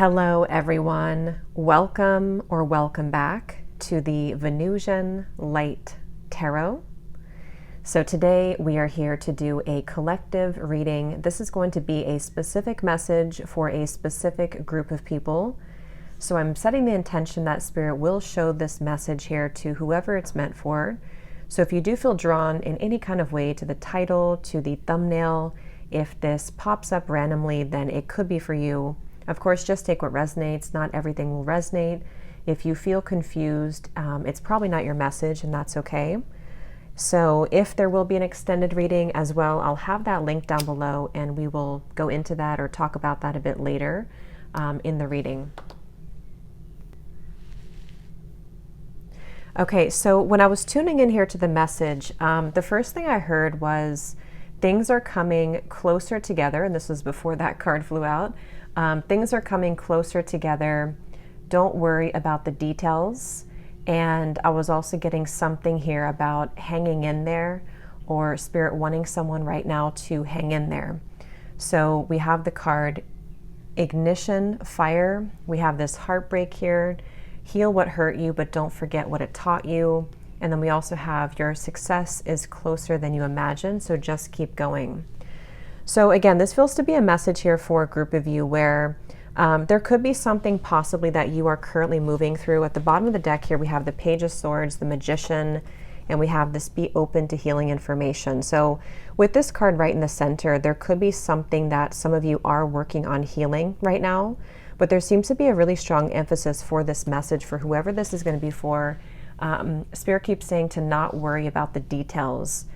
Hello everyone, welcome or welcome back to the Venusian Light Tarot. So today we are here to do a collective reading. This is going to be a specific message for a specific group of people. So I'm setting the intention that Spirit will show this message here to whoever it's meant for. So if you do feel drawn in any kind of way to the title, to the thumbnail, if this pops up randomly, then it could be for you. Of course, just take what resonates. Not everything will resonate. If you feel confused, it's probably not your message, and that's okay. So if there will be an extended reading as well, I'll have that link down below, and we will go into that or talk about that a bit later in the reading. Okay, so when I was tuning in here to the message, the first thing I heard was things are coming closer together, and this was before that card flew out. Things are coming closer together. Don't worry about the details. And I was also getting something here about hanging in there, or Spirit wanting someone right now to hang in there. So we have the card ignition, fire. We have this heartbreak here. Heal what hurt you, but don't forget what it taught you. And then we also have your success is closer than you imagine. So just keep going. So again, this feels to be a message here for a group of you where there could be something possibly that you are currently moving through. At the bottom of the deck here, we have the Page of Swords, the Magician, and we have this be open to healing information. So with this card right in the center, there could be something that some of you are working on healing right now, but there seems to be a really strong emphasis for this message for whoever this is going to be for. Spirit keeps saying to not worry about the details.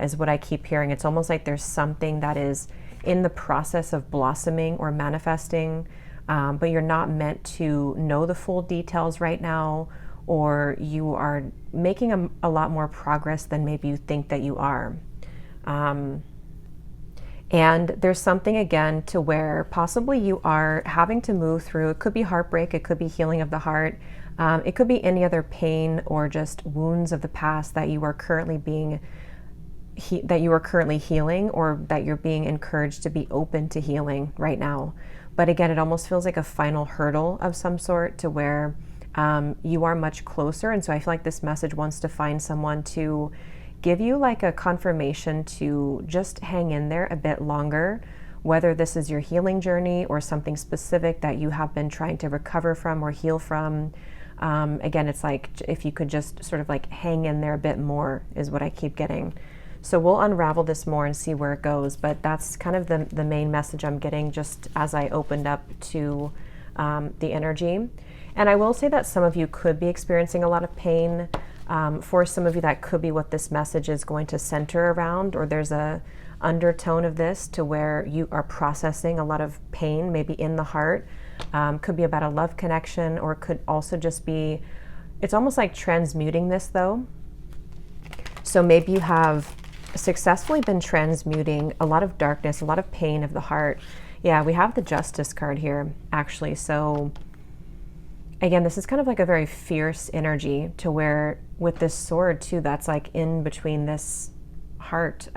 Is what I keep hearing. It's almost like there's something that is in the process of blossoming or manifesting, but you're not meant to know the full details right now, or you are making a lot more progress than maybe you think that you are. And there's something again to where possibly you are having to move through. It could be heartbreak, it could be healing of the heart, it could be any other pain or just wounds of the past that you are currently healing, or that you're being encouraged to be open to healing right now. But again, it almost feels like a final hurdle of some sort to where you are much closer. And so I feel like this message wants to find someone to give you like a confirmation to just hang in there a bit longer, whether this is your healing journey or something specific that you have been trying to recover from or heal from. Again, it's like if you could just sort of like hang in there a bit more is what I keep getting. So we'll unravel this more and see where it goes, but that's kind of the main message I'm getting just as I opened up to the energy. And I will say that some of you could be experiencing a lot of pain. For some of you, that could be what this message is going to center around, or there's a undertone of this to where you are processing a lot of pain, maybe in the heart. Could be about a love connection, or could also just be, it's almost like transmuting this though. So maybe you have successfully been transmuting a lot of darkness, a lot of pain of the heart. Yeah, we have the Justice card here, actually. So again, this is kind of like a very fierce energy to where with this sword too, that's like in between this heart.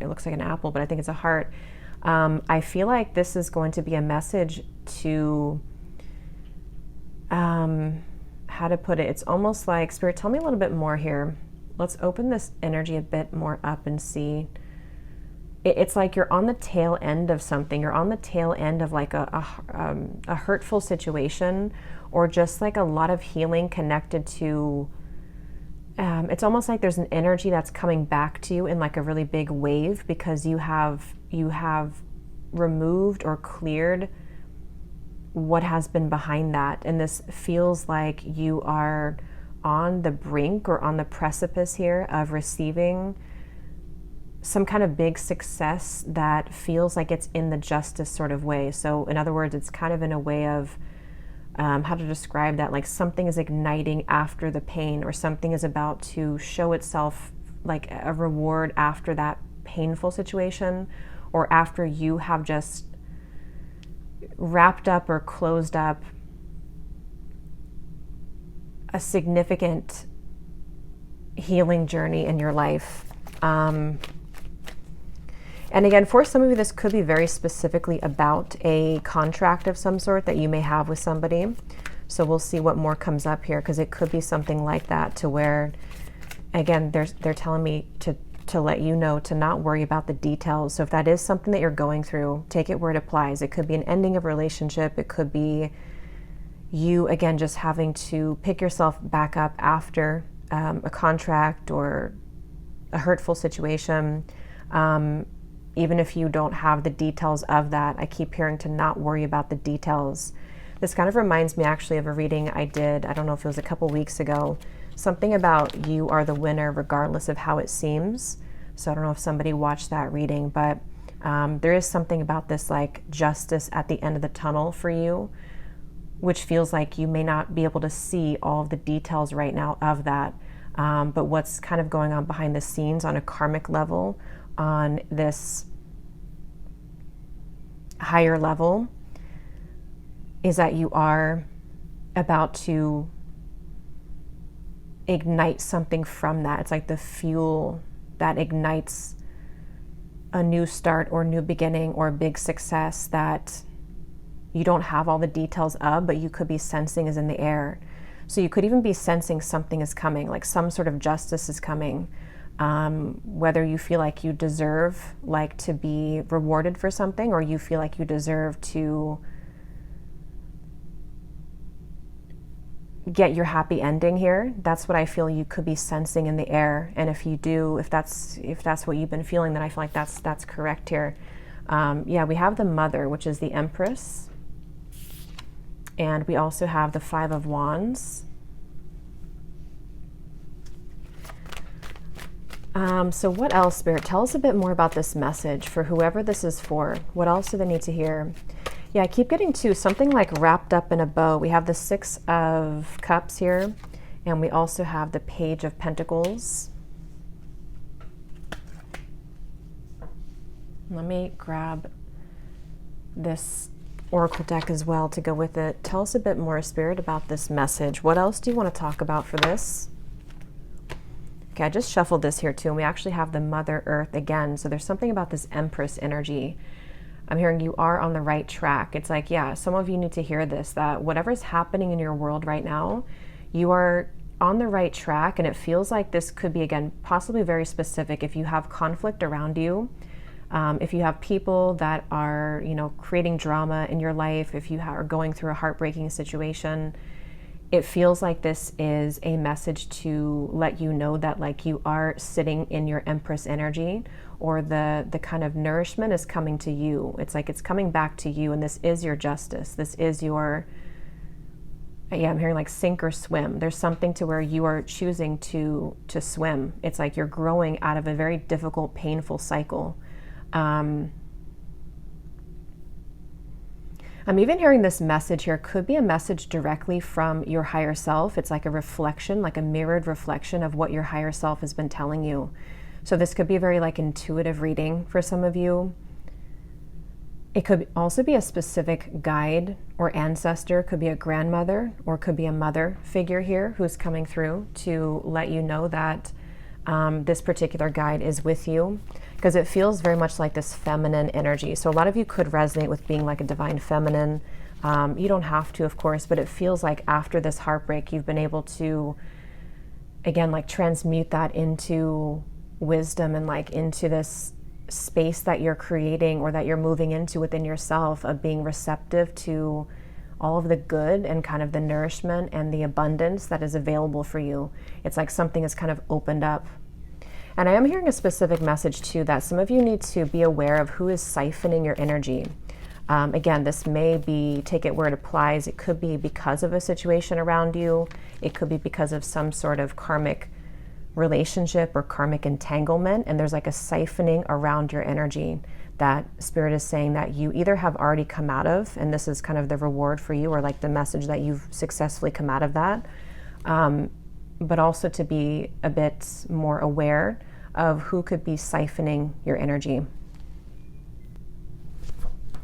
It looks like an apple, but I think it's a heart. I feel like this is going to be a message to, how to put it? It's almost like, Spirit, tell me a little bit more here. Let's open this energy a bit more up and see. It's like you're on the tail end of something. You're on the tail end of like a hurtful situation, or just like a lot of healing connected to, it's almost like there's an energy that's coming back to you in like a really big wave, because you have removed or cleared what has been behind that. And this feels like you are on the brink or on the precipice here of receiving some kind of big success that feels like it's in the justice sort of way. So in other words, it's kind of in a way of how to describe that, like something is igniting after the pain, or something is about to show itself like a reward after that painful situation, or after you have just wrapped up or closed up a significant healing journey in your life. And again, for some of you, this could be very specifically about a contract of some sort that you may have with somebody. So we'll see what more comes up here, because it could be something like that, to where, again, they're telling me to let you know to not worry about the details. So if that is something that you're going through, take it where it applies. It could be an ending of a relationship. It could be you, again, just having to pick yourself back up after a contract or a hurtful situation. Even if you don't have the details of that, I keep hearing to not worry about the details. This kind of reminds me actually of a reading I did, I don't know if it was a couple weeks ago, something about you are the winner regardless of how it seems. So I don't know if somebody watched that reading, but there is something about this like justice at the end of the tunnel for you, which feels like you may not be able to see all of the details right now of that. But what's kind of going on behind the scenes on a karmic level, on this higher level, is that you are about to ignite something from that. It's like the fuel that ignites a new start or new beginning or a big success that you don't have all the details of, but you could be sensing is in the air. So you could even be sensing something is coming, like some sort of justice is coming. Whether you feel like you deserve like to be rewarded for something, or you feel like you deserve to get your happy ending here. That's what I feel you could be sensing in the air. And if you do, if that's what you've been feeling, then I feel like that's correct here. Yeah, we have the Mother, which is the Empress. And we also have the Five of Wands. So what else, Spirit? Tell us a bit more about this message for whoever this is for. What else do they need to hear? Yeah, I keep getting to something like wrapped up in a bow. We have the Six of Cups here, and we also have the Page of Pentacles. Let me grab this Oracle deck as well to go with it. Tell us a bit more, Spirit, about this message. What else do you want to talk about for this? Okay, I just shuffled this here too, and we actually have the Mother Earth again. So there's something about this Empress energy. I'm hearing you are on the right track. It's like, yeah, some of you need to hear this, that whatever's happening in your world right now, you are on the right track. And it feels like this could be, again, possibly very specific. If you have conflict around you, if you have people that are, you know, creating drama in your life, if you are going through a heartbreaking situation, it feels like this is a message to let you know that like you are sitting in your Empress energy, or the kind of nourishment is coming to you. It's like it's coming back to you, and this is your justice. This is your, yeah, I'm hearing like sink or swim. There's something to where you are choosing to swim. It's like you're growing out of a very difficult, painful cycle. I'm even hearing this message here could be a message directly from your higher self. It's like a reflection, like a mirrored reflection of what your higher self has been telling you. So this could be a very like intuitive reading for some of you. It could also be a specific guide or ancestor. It could be a grandmother, or it could be a mother figure here who's coming through to let you know that this particular guide is with you, because it feels very much like this feminine energy. So a lot of you could resonate with being like a divine feminine. You don't have to, of course, but it feels like after this heartbreak, you've been able to, again, like transmute that into wisdom and like into this space that you're creating or that you're moving into within yourself, of being receptive to all of the good and kind of the nourishment and the abundance that is available for you. It's like something is kind of opened up. And I am hearing a specific message too, that some of you need to be aware of who is siphoning your energy. Again, this may be, take it where it applies. It could be because of a situation around you. It could be because of some sort of karmic relationship or karmic entanglement. And there's like a siphoning around your energy that Spirit is saying that you either have already come out of, and this is kind of the reward for you, or like the message that you've successfully come out of that. But also to be a bit more aware of who could be siphoning your energy.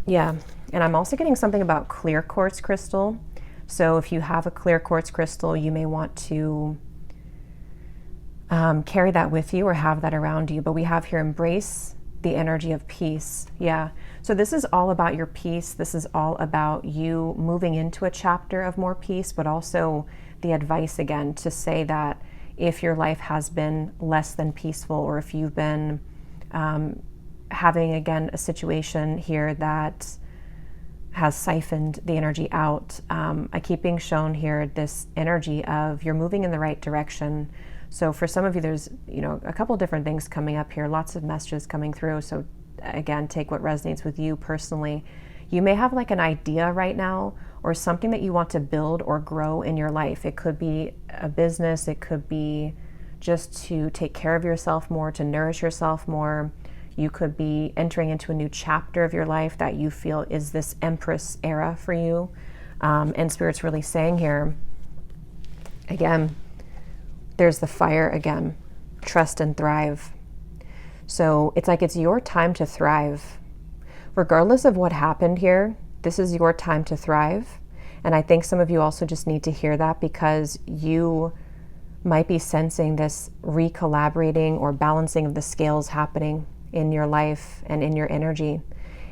Yeah, and I'm also getting something about clear quartz crystal. So if you have a clear quartz crystal, you may want to carry that with you or have that around you. But we have here embrace the energy of peace. Yeah. So this is all about your peace. This is all about you moving into a chapter of more peace, but also the advice again to say that if your life has been less than peaceful, or if you've been having, again, a situation here that has siphoned the energy out, I keep being shown here this energy of you're moving in the right direction. So for some of you, there's, a couple different things coming up here, lots of messages coming through. So again, take what resonates with you personally. You may have like an idea right now or something that you want to build or grow in your life. It could be a business. It could be just to take care of yourself more, to nourish yourself more. You could be entering into a new chapter of your life that you feel is this Empress era for you. And Spirit's really saying here, again, there's the fire again, trust and thrive. So it's like it's your time to thrive. Regardless of what happened here, this is your time to thrive. And I think some of you also just need to hear that, because you might be sensing this recollaborating or balancing of the scales happening in your life and in your energy.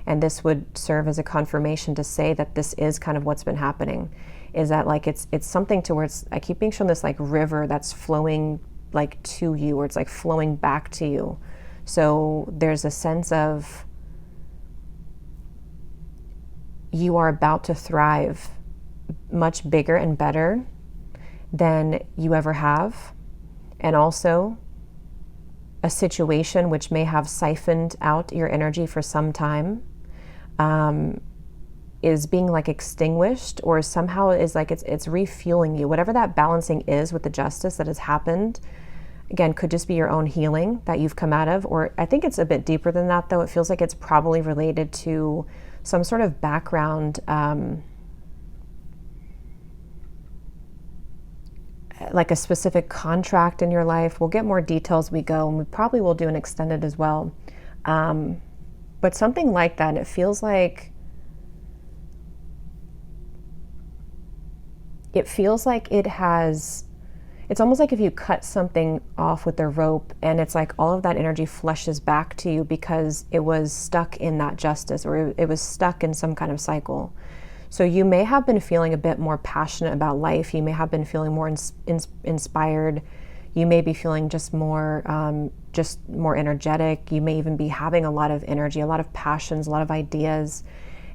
And this would serve as a confirmation to say that this is kind of what's been happening, is that like it's something to where I keep being shown this like river that's flowing like to you, or it's like flowing back to you. So there's a sense of you are about to thrive much bigger and better than you ever have. And also a situation which may have siphoned out your energy for some time is being like extinguished, or somehow is like it's refueling you. Whatever that balancing is with the justice that has happened, again, could just be your own healing that you've come out of. Or I think it's a bit deeper than that, though. It feels like it's probably related to some sort of background, like a specific contract in your life. We'll get more details as we go, and we probably will do an extended as well. But something like that, and it feels like it's almost like if you cut something off with a rope, and it's like all of that energy flushes back to you because it was stuck in that justice, or it was stuck in some kind of cycle. So you may have been feeling a bit more passionate about life. You may have been feeling more inspired. You may be feeling just more energetic. You may even be having a lot of energy, a lot of passions, a lot of ideas.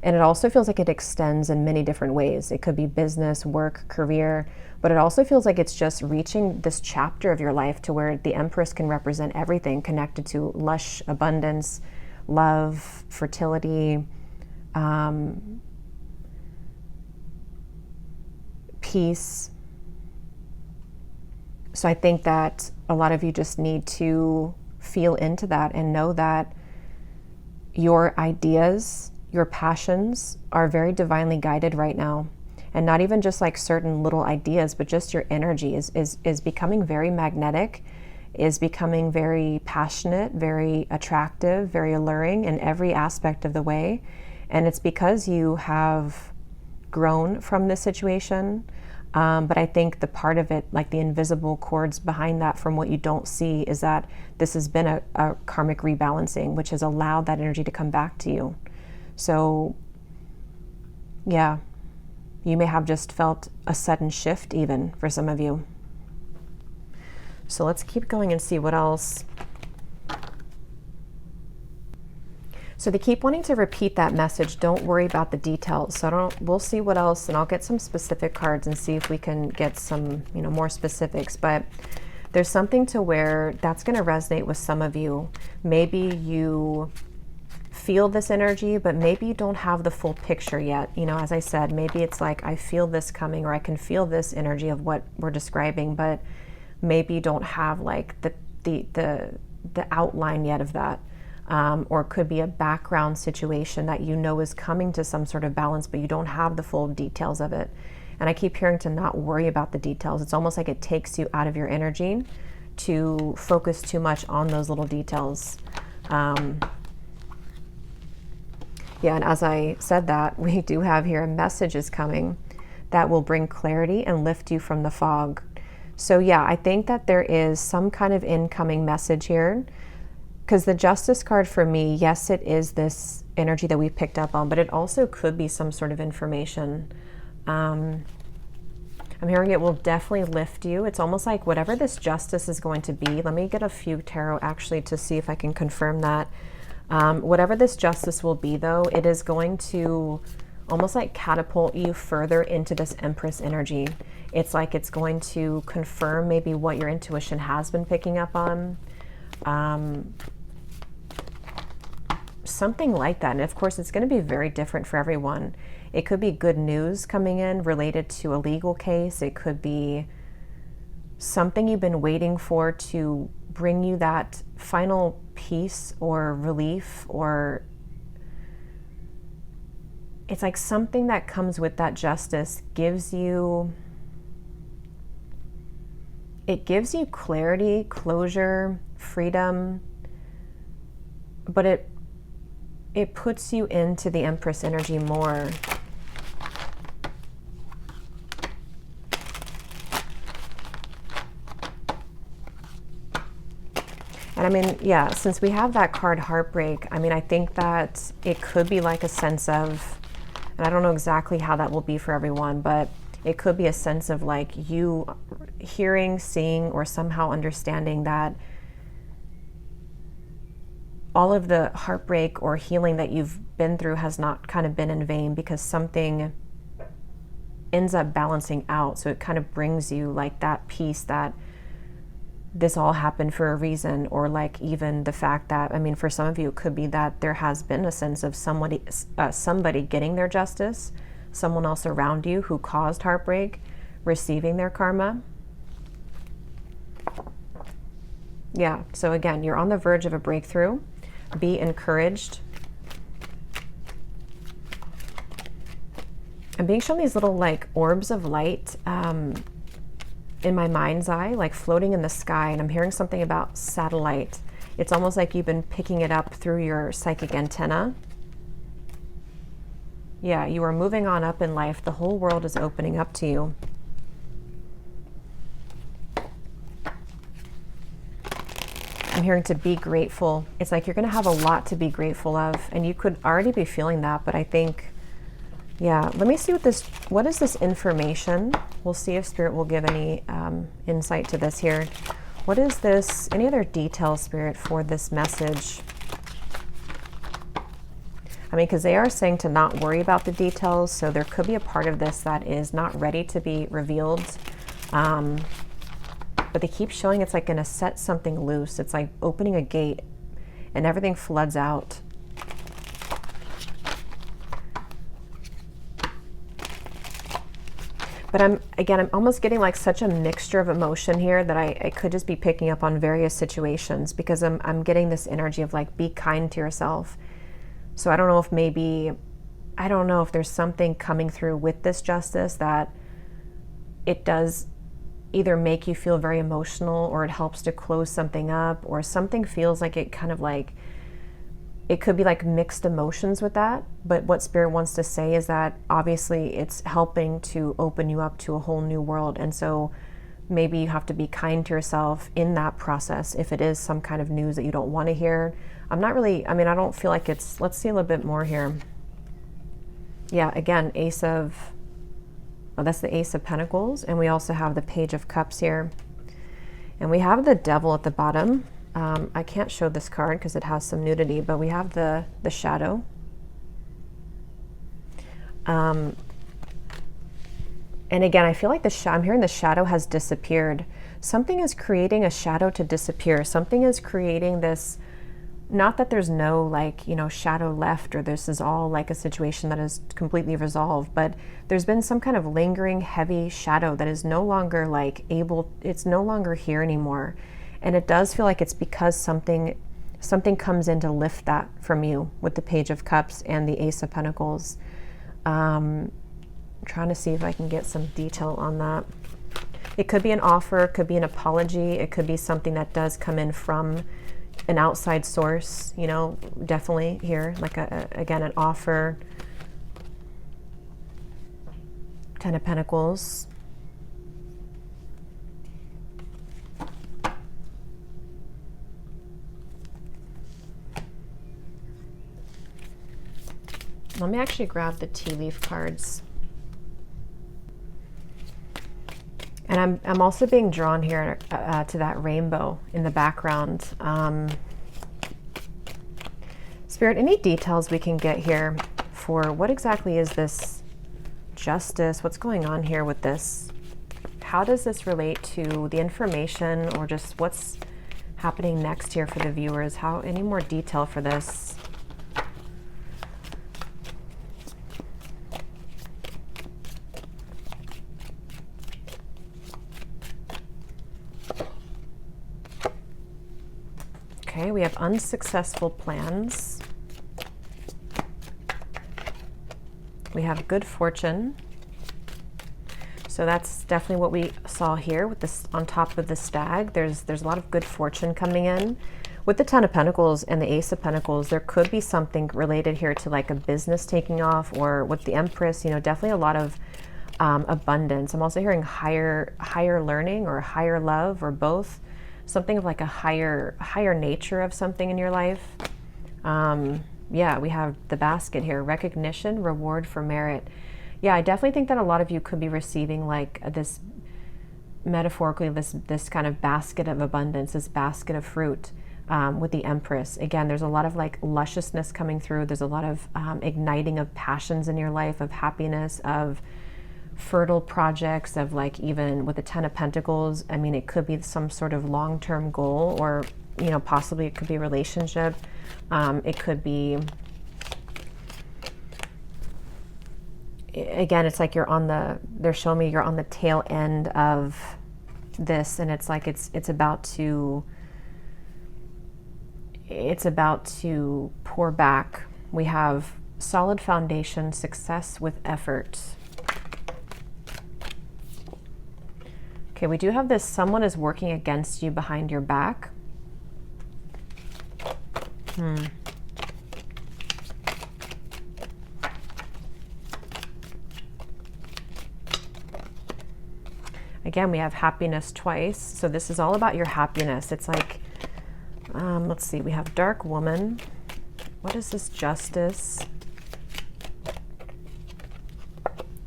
And it also feels like it extends in many different ways. It could be business, work, career, but it also feels like it's just reaching this chapter of your life to where the Empress can represent everything connected to lush abundance, love, fertility, peace. So I think that a lot of you just need to feel into that and know that your ideas, your passions are very divinely guided right now. And not even just like certain little ideas, but just your energy is becoming very magnetic, is becoming very passionate, very attractive, very alluring in every aspect of the way. And it's because you have grown from this situation. But I think the part of it, like the invisible cords behind that from what you don't see, is that this has been a karmic rebalancing, which has allowed that energy to come back to you. So yeah, you may have just felt a sudden shift even for some of you. So let's keep going and see what else. So they keep wanting to repeat that message. Don't worry about the details. So we'll see what else, and I'll get some specific cards and see if we can get some, more specifics. But there's something to where that's going to resonate with some of you. Maybe you feel this energy, but maybe you don't have the full picture yet. As I said, maybe it's like, I feel this coming, or I can feel this energy of what we're describing, but maybe you don't have like the outline yet of that. Or it could be a background situation that is coming to some sort of balance, but you don't have the full details of it. And I keep hearing to not worry about the details. It's almost like it takes you out of your energy to focus too much on those little details. Yeah, and as I said that, we do have here messages coming that will bring clarity and lift you from the fog. So yeah, I think that there is some kind of incoming message here. because the Justice card for me, yes, it is this energy that we picked up on, but it also could be some sort of information. I'm hearing it will definitely lift you. It's almost like whatever this justice is going to be. Let me get a few tarot actually to see if I can confirm that. Whatever this justice will be, though, it is going to almost like catapult you further into this Empress energy. It's like it's going to confirm maybe what your intuition has been picking up on. Something like that. And of course, it's going to be very different for everyone. It could be good news coming in related to a legal case. It could be something you've been waiting for to bring you that final peace or relief, or it's like something that comes with that justice gives you, it gives you clarity, closure, freedom, but it puts you into the Empress energy more. And I mean, yeah, since we have that card heartbreak, I mean, I think that it could be like a sense of, and I don't know exactly how that will be for everyone, but it could be a sense of like you hearing, seeing, or somehow understanding that all of the heartbreak or healing that you've been through has not kind of been in vain, because something ends up balancing out. So it kind of brings you like that peace that this all happened for a reason, or like even the fact that, I mean, for some of you, it could be that there has been a sense of somebody getting their justice, someone else around you who caused heartbreak, receiving their karma. Yeah, so again, you're on the verge of a breakthrough. Be encouraged. I'm being shown these little like orbs of light in my mind's eye, like floating in the sky, and I'm hearing something about satellite. It's almost like you've been picking it up through your psychic antenna. Yeah, you are moving on up in life. The whole world is opening up to you. I'm hearing to be grateful. It's like you're going to have a lot to be grateful of, and you could already be feeling that, but I think, yeah, let me see what is this information? We'll see if Spirit will give any insight to this here. What is this? Any other details, Spirit, for this message? I mean, because they are saying to not worry about the details, so there could be a part of this that is not ready to be revealed. But they keep showing it's like going to set something loose. It's like opening a gate and everything floods out. But I'm almost getting like such a mixture of emotion here that I could just be picking up on various situations, because I'm getting this energy of like, be kind to yourself. So I don't know if I don't know if there's something coming through with this justice that it does either make you feel very emotional, or it helps to close something up, or something feels like it kind of like, it could be like mixed emotions with that. But what Spirit wants to say is that obviously it's helping to open you up to a whole new world. And so maybe you have to be kind to yourself in that process if it is some kind of news that you don't want to hear. I don't feel like it's, let's see a little bit more here. Yeah, again, that's the Ace of Pentacles. And we also have the Page of Cups here. And we have the Devil at the bottom. I can't show this card because it has some nudity, but we have the Shadow. And again, I feel like I'm hearing the shadow has disappeared. Something is creating a shadow to disappear. Something is creating this, not that there's no like, shadow left, or this is all like a situation that is completely resolved, but there's been some kind of lingering heavy shadow that is no longer it's no longer here anymore. And it does feel like it's because something comes in to lift that from you with the Page of Cups and the Ace of Pentacles. I'm trying to see if I can get some detail on that. It could be an offer, it could be an apology, it could be something that does come in from an outside source, definitely here, like again, an offer. Ten of Pentacles. Let me actually grab the tea leaf cards. And I'm also being drawn here to that rainbow in the background. Spirit, any details we can get here for what exactly is this justice? What's going on here with this? How does this relate to the information or just what's happening next here for the viewers? Any more detail for this? Okay, we have unsuccessful plans. We have good fortune. So that's definitely what we saw here with this on top of the stag. There's a lot of good fortune coming in. With the Ten of Pentacles and the Ace of Pentacles, there could be something related here to like a business taking off, or with the Empress, you know, definitely a lot of abundance. I'm also hearing higher learning or higher love, or both. Something of like a higher nature of something in your life. Yeah, we have the basket here, recognition, reward for merit. Yeah, I definitely think that a lot of you could be receiving like this, metaphorically, this kind of basket of abundance, this basket of fruit with the Empress. Again, there's a lot of like lusciousness coming through. There's a lot of igniting of passions in your life, of happiness, of fertile projects, of like, even with the Ten of Pentacles, I mean, it could be some sort of long-term goal, or, you know, possibly it could be a relationship. It could be, again, it's like they're showing me you're on the tail end of this, and it's like it's about to pour back. We have solid foundation, success with effort. Okay, we do have this, someone is working against you behind your back. Again, we have happiness twice. So this is all about your happiness. It's like, let's see, we have dark woman. What is this? Justice.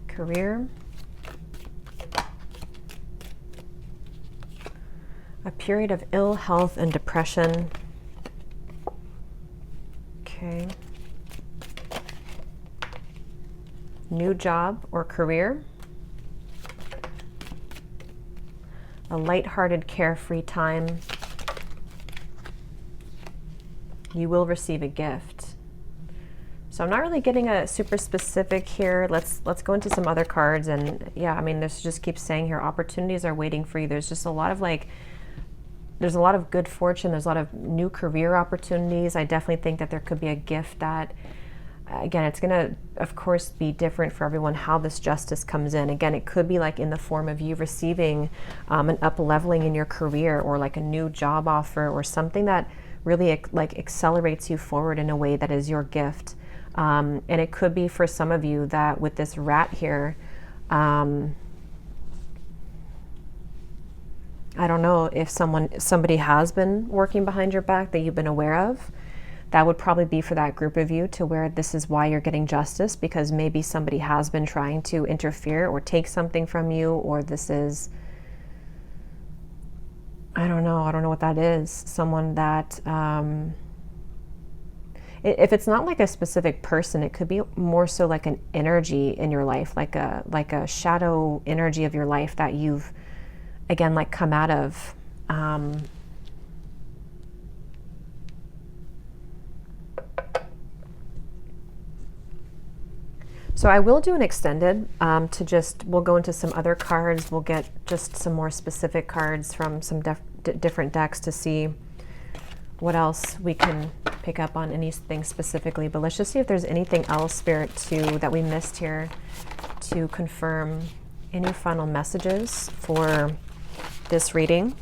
Career. A period of ill health and depression. Okay. New job or career. A lighthearted, carefree time. You will receive a gift. So I'm not really getting a super specific here. Let's go into some other cards. And yeah, I mean, this just keeps saying here, opportunities are waiting for you. There's just a lot of like, there's a lot of good fortune. There's a lot of new career opportunities. I definitely think that there could be a gift that, again, it's going to, of course, be different for everyone how this justice comes in. Again, it could be like in the form of you receiving an up-leveling in your career, or like a new job offer, or something that really like accelerates you forward in a way that is your gift. And it could be for some of you that with this rat here, I don't know if somebody has been working behind your back that you've been aware of. That would probably be for that group of you, to where this is why you're getting justice, because maybe somebody has been trying to interfere or take something from you, or this is, I don't know what that is. Someone that, if it's not like a specific person, it could be more so like an energy in your life, like a shadow energy of your life that you've, again, like come out of. So I will do an extended we'll go into some other cards. We'll get just some more specific cards from some different decks to see what else we can pick up on anything specifically. But let's just see if there's anything else, Spirit, that we missed here to confirm. Any final messages for this reading?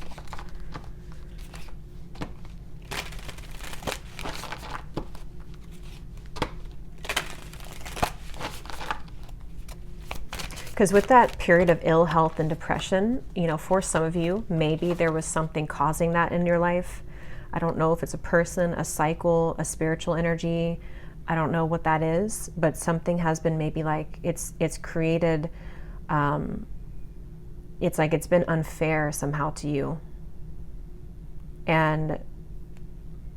Because with that period of ill health and depression, you know, for some of you, maybe there was something causing that in your life. I don't know if it's a person, a cycle, a spiritual energy. I don't know what that is, but something has been maybe like it's created, it's like it's been unfair somehow to you. And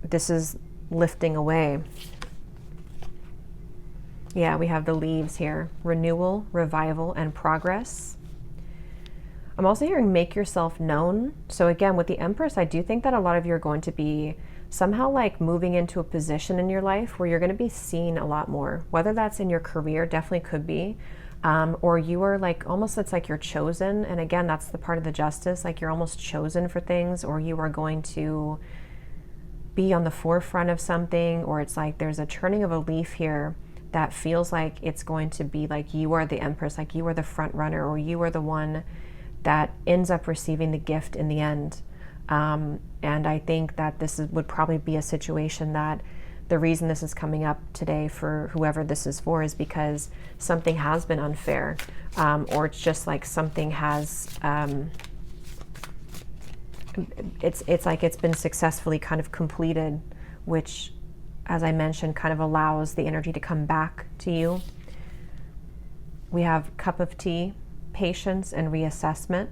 this is lifting away. Yeah, we have the leaves here. Renewal, revival, and progress. I'm also hearing make yourself known. So again, with the Empress, I do think that a lot of you are going to be somehow like moving into a position in your life where you're going to be seen a lot more. Whether that's in your career, definitely could be. Or you are like, almost it's like you're chosen. And again, that's the part of the Justice, like you're almost chosen for things, or you are going to be on the forefront of something, or it's like there's a turning of a leaf here that feels like it's going to be like you are the Empress, like you are the front runner, or you are the one that ends up receiving the gift in the end. And I think that would probably be a situation that the reason this is coming up today for whoever this is for is because something has been unfair, or it's just like something has, it's like it's been successfully kind of completed, which, as I mentioned, kind of allows the energy to come back to you. We have cup of tea, patience, and reassessment.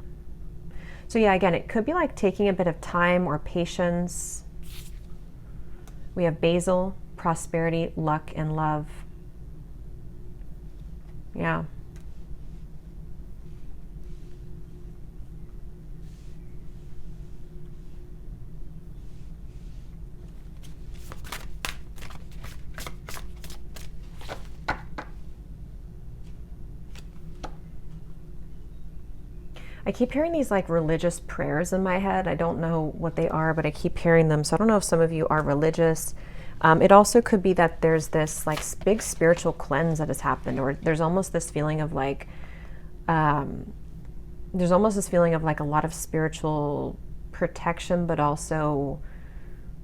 So yeah, again, it could be like taking a bit of time or patience. We have basil, prosperity, luck, and love. Yeah. I keep hearing these like religious prayers in my head. I don't know what they are, but I keep hearing them. So I don't know if some of you are religious. It also could be that there's this like big spiritual cleanse that has happened, or there's almost this feeling of like, there's almost this feeling of like a lot of spiritual protection, but also,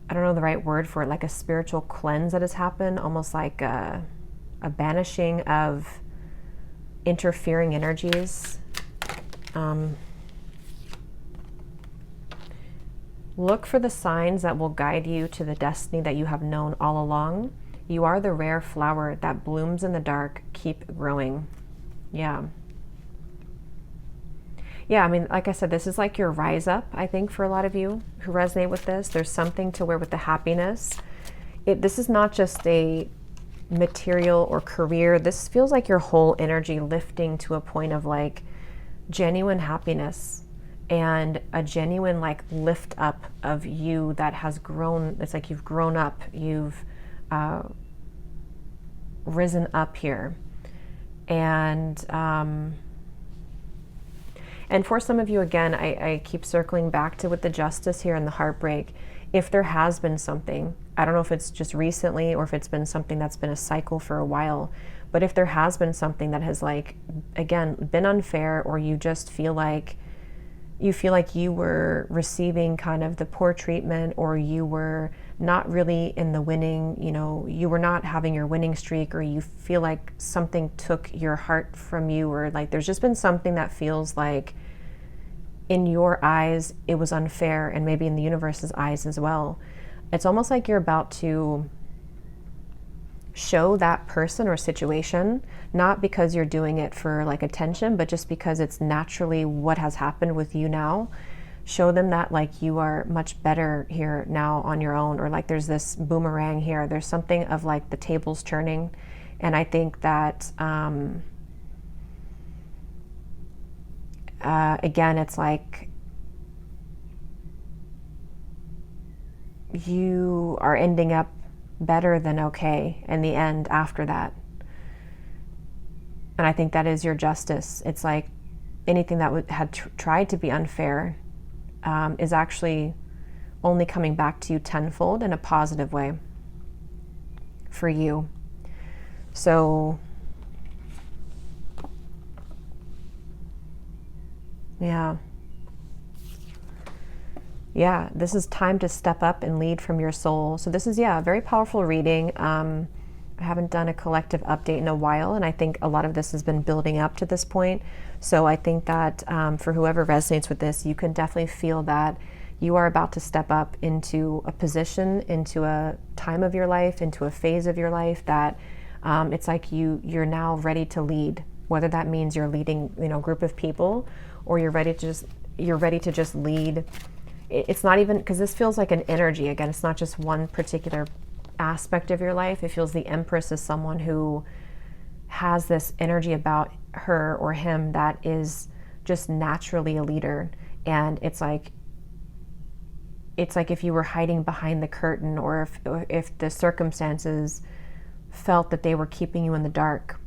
I don't know the right word for it, like a spiritual cleanse that has happened, almost like a banishing of interfering energies. Look for the signs that will guide you to the destiny that you have known all along. You are the rare flower that blooms in the dark. Keep growing. Yeah. Yeah, I mean, like I said, this is like your rise up, I think, for a lot of you who resonate with this. There's something to where with the happiness, this is not just a material or career. This feels like your whole energy lifting to a point of like genuine happiness and a genuine like lift up of you that has grown. It's like you've grown up, you've risen up here. And for some of you, again, I keep circling back to with the Justice here and the heartbreak. If there has been something, I don't know if it's just recently or if it's been something that's been a cycle for a while, but if there has been something that has like, again, been unfair, or you just feel like you were receiving kind of the poor treatment, or you were not really in the winning, you were not having your winning streak, or you feel like something took your heart from you, or like there's just been something that feels like in your eyes it was unfair, and maybe in the universe's eyes as well. It's almost like you're about to show that person or situation, not because you're doing it for like attention, but just because it's naturally what has happened with you now. Show them that like you are much better here now on your own, or like there's this boomerang here. There's something of like the tables turning. And I think that again, it's like you are ending up better than okay in the end after that. And I think that is your Justice. It's like anything that had tried to be unfair is actually only coming back to you tenfold in a positive way for you. So yeah, this is time to step up and lead from your soul. So this is, a very powerful reading. I haven't done a collective update in a while, and I think a lot of this has been building up to this point. So I think that for whoever resonates with this, you can definitely feel that You are about to step up into a position, into a time of your life, into a phase of your life that it's like you're now ready to lead. Whether that means you're leading, you know, a group of people, or you're ready to just lead. It's not even, because this feels like an energy. Again, it's not just one particular aspect of your life. It feels the Empress is someone who has this energy about her or him that is just naturally a leader. And it's like if you were hiding behind the curtain, or if the circumstances felt that they were keeping you in the dark.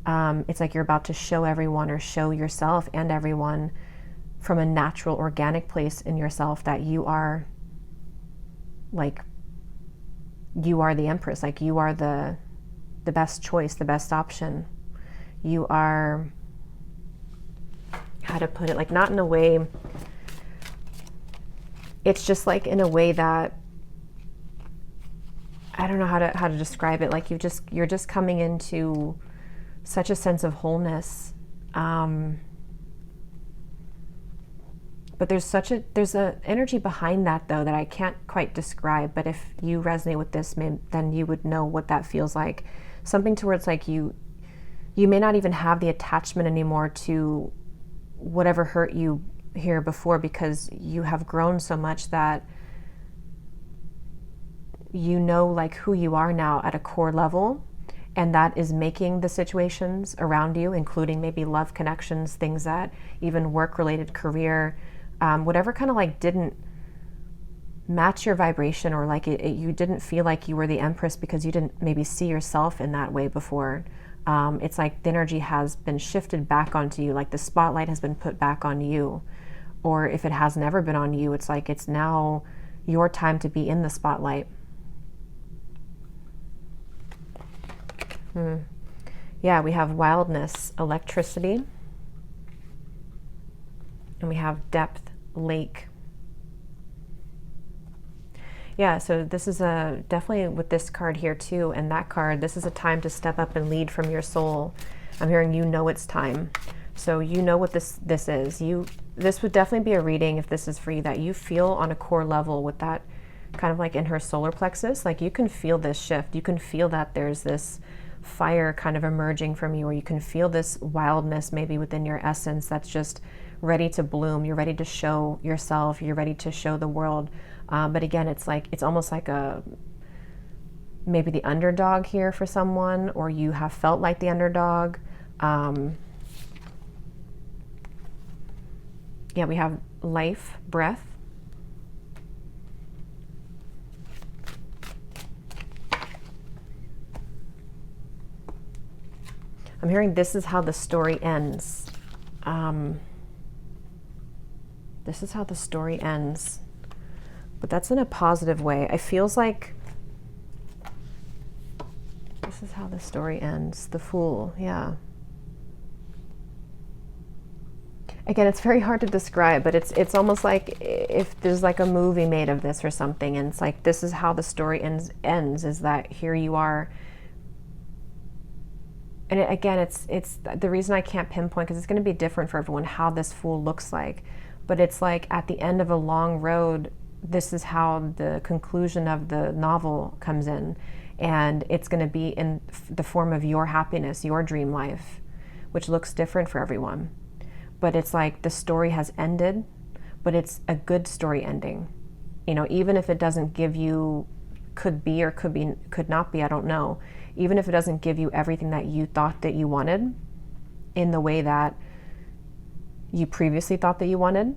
It's like you're about to show everyone, or show yourself and everyone from a natural, organic place in yourself, that you are the Empress. Like, you are the best choice, the best option. You are, how to put it, like, not in a way, it's just like in a way that, I don't know how to describe it. Like, you're just coming into such a sense of wholeness. But there's a energy behind that, though, that I can't quite describe. But if you resonate with this, then you would know what that feels like. Something towards, like, you may not even have the attachment anymore to whatever hurt you here before, because you have grown so much that you know, like, who you are now at a core level. And that is making the situations around you, including maybe love connections, things that even work-related, career, whatever kind of like didn't match your vibration, or like you didn't feel like you were the Empress because you didn't maybe see yourself in that way before. It's like the energy has been shifted back onto you, like the spotlight has been put back on you. Or if it has never been on you, it's like it's now your time to be in the spotlight. Yeah, we have wildness, electricity, and we have depth, lake. Yeah, so this is definitely with this card here too, and that card, this is a time to step up and lead from your soul. I'm hearing you know it's time. So you know what this is. This would definitely be a reading, if this is for you, that you feel on a core level with that kind of like in her solar plexus. Like, you can feel this shift. You can feel that there's this fire kind of emerging from you, or you can feel this wildness maybe within your essence that's just ready to bloom. You're ready to show yourself. You're ready to show the world. But again, it's almost like maybe the underdog here for someone, or you have felt like the underdog. Yeah, we have life, breath. I'm hearing this is how the story ends. This is how the story ends. But that's in a positive way. It feels like this is how the story ends. The Fool, yeah. Again, it's very hard to describe, but it's almost like if there's like a movie made of this or something, and it's like this is how the story ends is that here you are. And again, it's the reason I can't pinpoint, because it's going to be different for everyone how this Fool looks like. But it's like at the end of a long road, this is how the conclusion of the novel comes in. And it's going to be in the form of your happiness, your dream life, which looks different for everyone. But it's like the story has ended, but it's a good story ending. You know, even if it doesn't give you, could be or could not be, I don't know. Even if it doesn't give you everything that you thought that you wanted in the way that you previously thought that you wanted,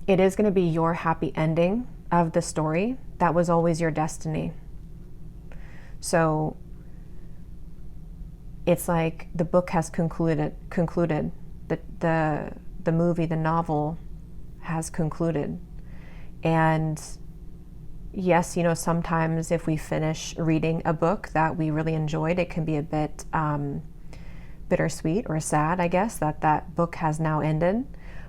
it is going to be your happy ending of the story that was always your destiny. So it's like the book has concluded, the movie, the novel has concluded. And yes, you know, sometimes if we finish reading a book that we really enjoyed, it can be a bit bittersweet or sad, I guess, that book has now ended.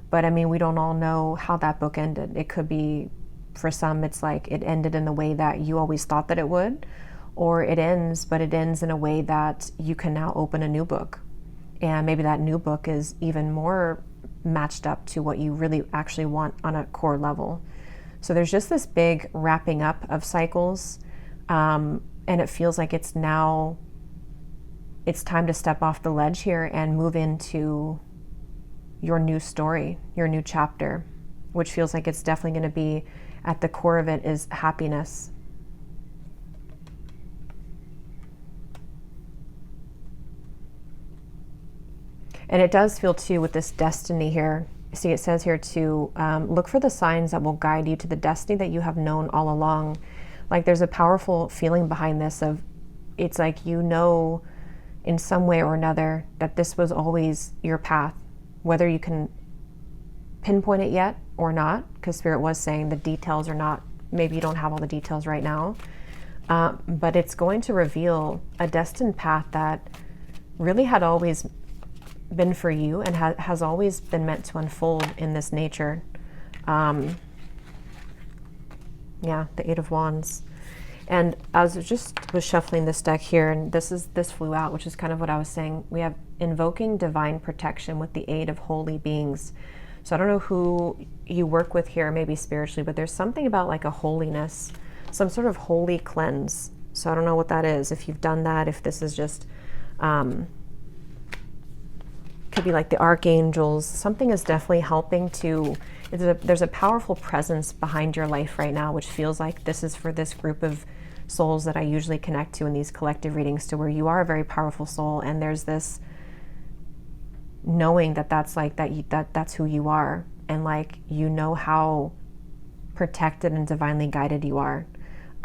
But I mean, we don't all know how that book ended. It could be, for some, it's like it ended in the way that you always thought that it would, or it ends, but it ends in a way that you can now open a new book. And maybe that new book is even more matched up to what you really actually want on a core level. So there's just this big wrapping up of cycles, and it feels like it's time to step off the ledge here and move into your new story, your new chapter, which feels like it's definitely going to be at the core of it is happiness. And it does feel too with this destiny here. See, it says here to look for the signs that will guide you to the destiny that you have known all along. Like there's a powerful feeling behind this of, it's like, you know, in some way or another that this was always your path, whether you can pinpoint it yet or not, because Spirit was saying the details are not, maybe you don't have all the details right now, but it's going to reveal a destined path that really had always been for you and has always been meant to unfold in this nature. Yeah, the Eight of Wands. And I was shuffling this deck here, and this flew out, which is kind of what I was saying. We have invoking divine protection with the aid of holy beings. So I don't know who you work with here, maybe spiritually, but there's something about like a holiness, some sort of holy cleanse. So I don't know what that is, if you've done that, if this is just could be like the archangels. Something is definitely helping to, there's a powerful presence behind your life right now, which feels like this is for this group of souls that I usually connect to in these collective readings, to where you are a very powerful soul, and there's this knowing that that's like that's who you are, and like, you know how protected and divinely guided you are,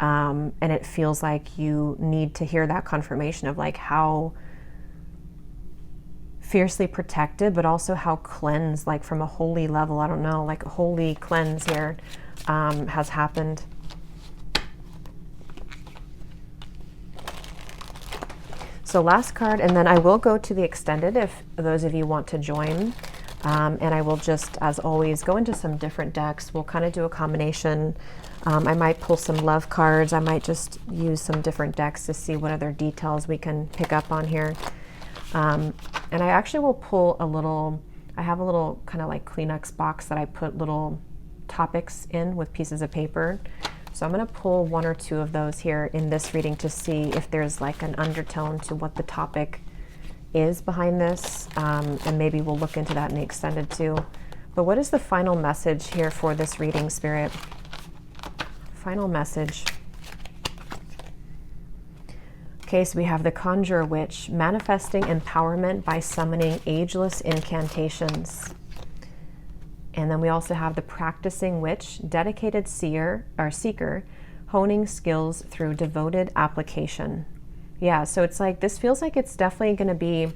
and it feels like you need to hear that confirmation of like how fiercely protected, but also how cleansed, like from a holy level, I don't know, like a holy cleanse here has happened. So last card, and then I will go to the extended if those of you want to join, and I will just, as always, go into some different decks. We'll kind of do a combination. I might pull some love cards. I might just use some different decks to see what other details we can pick up on here. And I actually will pull I have a little kind of like Kleenex box that I put little topics in with pieces of paper. So I'm going to pull one or two of those here in this reading to see if there's like an undertone to what the topic is behind this. And maybe we'll look into that in the extended too. But what is the final message here for this reading, Spirit? Final message. Okay, so we have the Conjurer Witch, manifesting empowerment by summoning ageless incantations. And then we also have the Practicing Witch, dedicated seer or seeker, honing skills through devoted application. Yeah, so it's like, this feels like it's definitely going to be,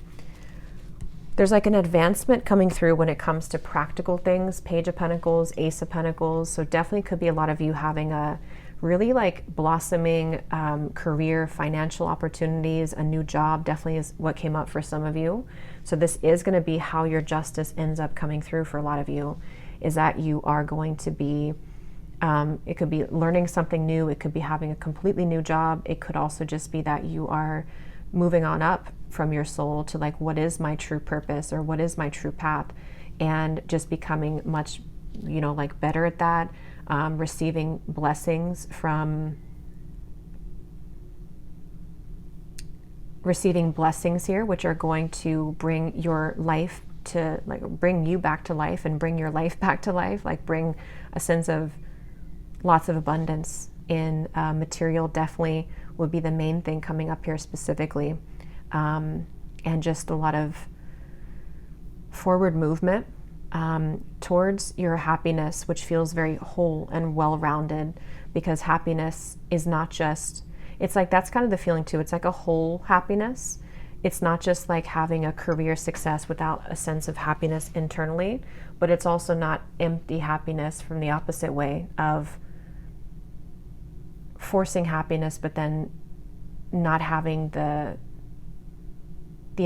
there's like an advancement coming through when it comes to practical things, Page of Pentacles, Ace of Pentacles. So definitely could be a lot of you having a really like blossoming career, financial opportunities, a new job definitely is what came up for some of you. So this is going to be how your justice ends up coming through for a lot of you, is that you are going to be, it could be learning something new, it could be having a completely new job, it could also just be that you are moving on up from your soul to like, what is my true purpose, or what is my true path, and just becoming much, you know, like better at that. Receiving blessings here, which are going to bring your life to, like, bring you back to life and bring your life back to life, like bring a sense of lots of abundance in material. Definitely would be the main thing coming up here specifically, and just a lot of forward movement towards your happiness, which feels very whole and well-rounded, because happiness is not just, it's like, that's kind of the feeling too. It's like a whole happiness. It's not just like having a career success without a sense of happiness internally, but it's also not empty happiness from the opposite way of forcing happiness, but then not having the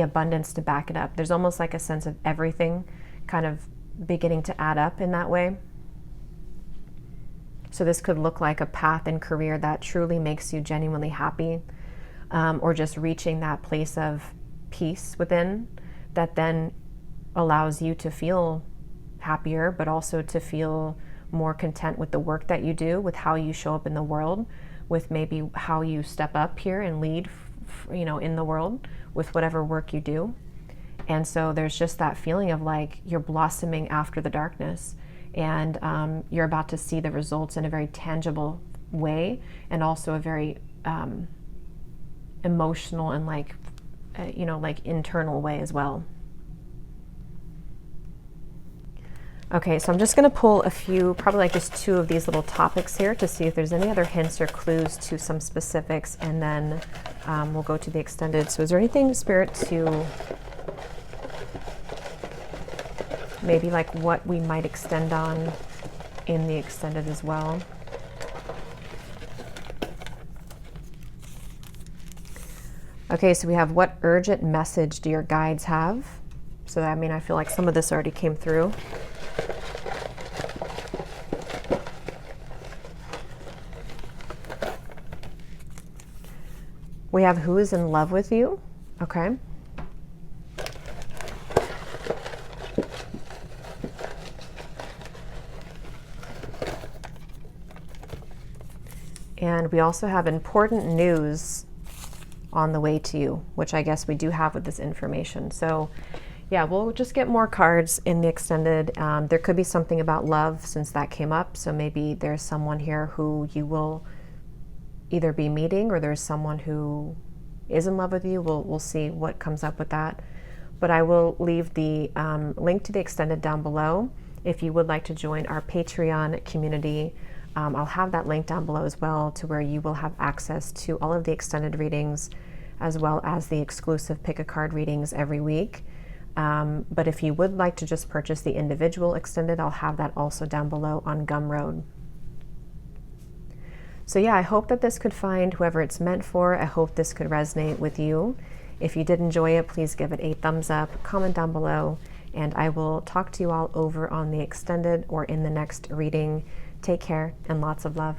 abundance to back it up. There's almost like a sense of everything kind of beginning to add up in that way. So this could look like a path and career that truly makes you genuinely happy, or just reaching that place of peace within that then allows you to feel happier, but also to feel more content with the work that you do, with how you show up in the world, with maybe how you step up here and lead, in the world with whatever work you do. And so there's just that feeling of like you're blossoming after the darkness, and you're about to see the results in a very tangible way, and also a very emotional and like internal way as well. Okay, so I'm just going to pull a few, probably like just 2 of these little topics here to see if there's any other hints or clues to some specifics, and then we'll go to the extended. So is there anything, Spirit, to maybe like what we might extend on in the extended as well? Okay, so we have, what urgent message do your guides have? So I mean, I feel like some of this already came through. We have, who is in love with you? Okay. And we also have important news on the way to you, which I guess we do have with this information. So yeah, we'll just get more cards in the extended. There could be something about love, since that came up. So maybe there's someone here who you will either be meeting, or there's someone who is in love with you. We'll see what comes up with that. But I will leave the link to the extended down below if you would like to join our Patreon community. I'll have that link down below as well, to where you will have access to all of the extended readings, as well as the exclusive pick a card readings every week. But if you would like to just purchase the individual extended, I'll have that also down below on Gumroad. So yeah, I hope that this could find whoever it's meant for. I hope this could resonate with you. If you did enjoy it, please give it a thumbs up, comment down below, and I will talk to you all over on the extended or in the next reading. Take care and lots of love.